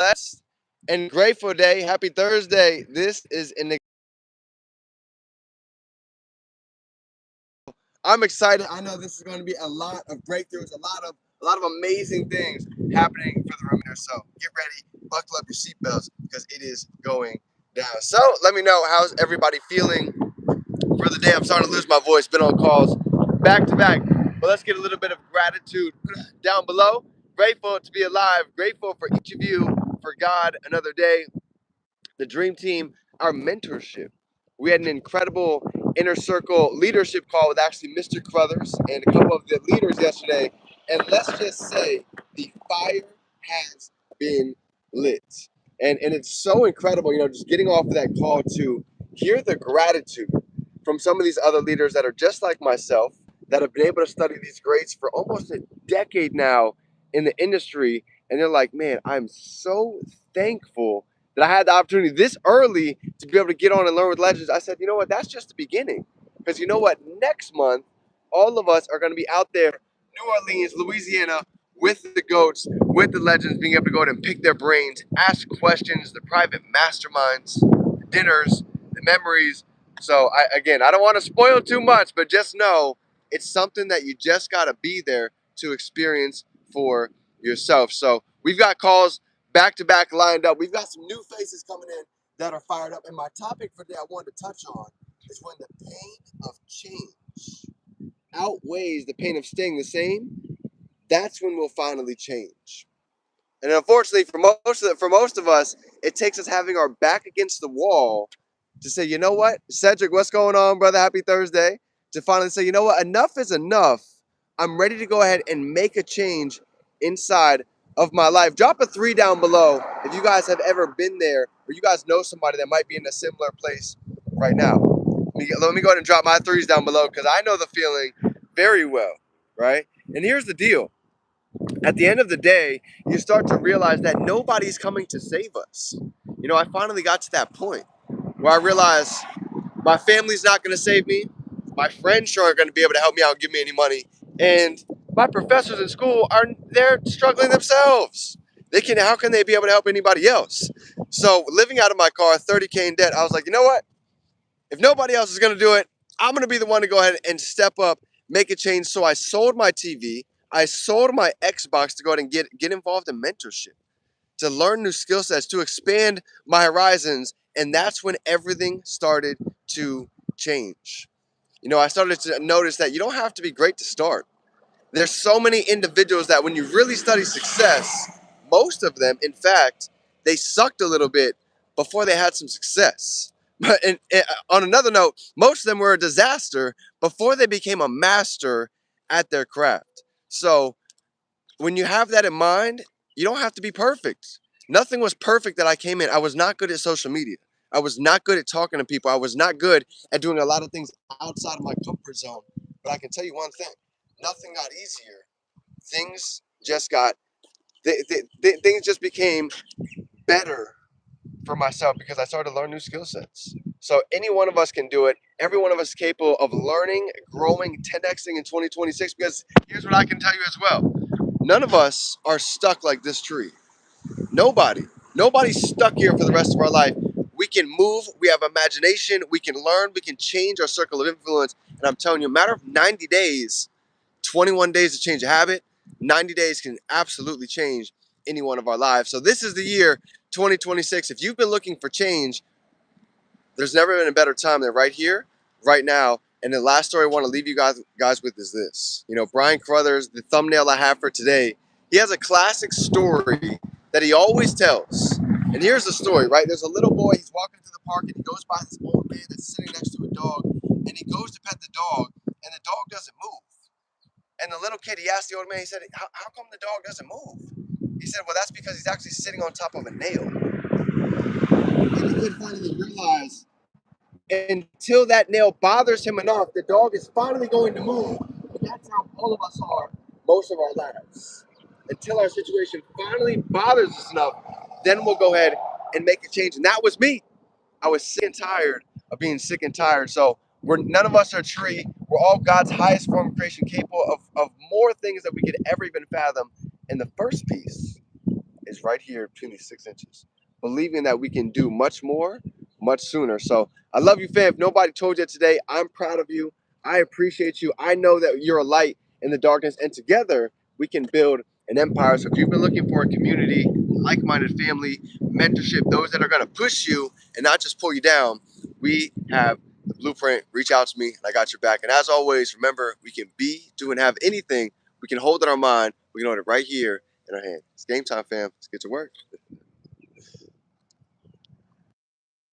blessed and grateful day. Happy Thursday. This is an I'm excited. I know this is going to be a lot of breakthroughs, a lot of amazing things happening for the room here. So get ready, buckle up your seatbelts because it is going down. So let me know, how's everybody feeling for the day. I'm starting to lose my voice. Been on calls back to back. But let's get a little bit of gratitude down below. Grateful to be alive. Grateful for each of you, for God, another day. The Dream Team, our mentorship. We had an incredible inner circle leadership call with actually Mr. Crothers and a couple of the leaders yesterday. And let's just say the fire has been lit. And it's so incredible, just getting off of that call to hear the gratitude from some of these other leaders that are just like myself, that have been able to study these greats for almost a decade now in the industry. And they're like, man, I'm so thankful that I had the opportunity this early to be able to get on and learn with legends. I said, you know what, that's just the beginning. Because you know what, next month, all of us are going to be out there, New Orleans, Louisiana, with the GOATs, with the legends, being able to go out and pick their brains, ask questions, the private masterminds, the dinners, the memories. So I don't want to spoil too much, but just know it's something that you just got to be there to experience for yourself. So we've got calls back to back lined up. We've got some new faces coming in that are fired up. And my topic for today I wanted to touch on is when the pain of change outweighs the pain of staying the same. That's when we'll finally change. And unfortunately, for most of us, it takes us having our back against the wall to say, you know what, Cedric, what's going on, brother? Happy Thursday. To finally say, you know what, enough is enough. I'm ready to go ahead and make a change inside of my life. Drop a 3 down below if you guys have ever been there or you guys know somebody that might be in a similar place right now. Let me go ahead and drop my 3s down below because I know the feeling very well, right? And here's the deal. At the end of the day, you start to realize that nobody's coming to save us. I finally got to that point where I realized my family's not going to save me. My friends sure aren't going to be able to help me out and give me any money. And my professors in school they're struggling themselves. How can they be able to help anybody else? So living out of my car, 30K in debt, I was like, you know what? If nobody else is going to do it, I'm going to be the one to go ahead and step up, make a change. So I sold my TV. I sold my Xbox to go ahead and get involved in mentorship, to learn new skill sets, to expand my horizons. And that's when everything started to change. I started to notice that you don't have to be great to start. There's so many individuals that when you really study success, most of them, in fact, they sucked a little bit before they had some success. But on another note, most of them were a disaster before they became a master at their craft. So when you have that in mind, you don't have to be perfect. Nothing was perfect that I came in. I was not good at social media. I was not good at talking to people. I was not good at doing a lot of things outside of my comfort zone. But I can tell you one thing, nothing got easier. Things just got, things just became better for myself because I started to learn new skill sets. So any one of us can do it. Every one of us is capable of learning, growing, 10xing in 2026 because here's what I can tell you as well. None of us are stuck like this tree. Nobody. Nobody's stuck here for the rest of our life. We can move. We have imagination. We can learn. We can change our circle of influence. And I'm telling you, a matter of 90 days, 21 days to change a habit, 90 days can absolutely change any one of our lives. So this is the year 2026. If you've been looking for change, there's never been a better time than right here, right now. And the last story I want to leave you guys with is this. Brian Crothers, the thumbnail I have for today, he has a classic story that he always tells. And here's the story, right? There's a little boy, he's walking through the park and he goes by this old man that's sitting next to a dog. And he goes to pet the dog and the dog doesn't move. And the little kid, he asked the old man, he said, how come the dog doesn't move? He said, well, that's because he's actually sitting on top of a nail. And the kid finally realized, until that nail bothers him enough, the dog is finally going to move. But that's how all of us are most of our lives. Until our situation finally bothers us enough, then we'll go ahead and make a change. And that was me. I was sick and tired of being sick and tired. So none of us are a tree. We're all God's highest form of creation, capable of more things that we could ever even fathom. And the first piece is right here between these 6 inches. Believing that we can do much more, much sooner. So I love you, fam. If nobody told you today, I'm proud of you. I appreciate you. I know that you're a light in the darkness, and together we can build an empire. So if you've been looking for a community, like-minded family, mentorship, those that are going to push you and not just pull you down, we have the blueprint. Reach out to me, and I got your back. And as always, remember, we can be, do, and have anything we can hold in our mind. We can hold it right here in our hand. It's game time, fam. Let's get to work.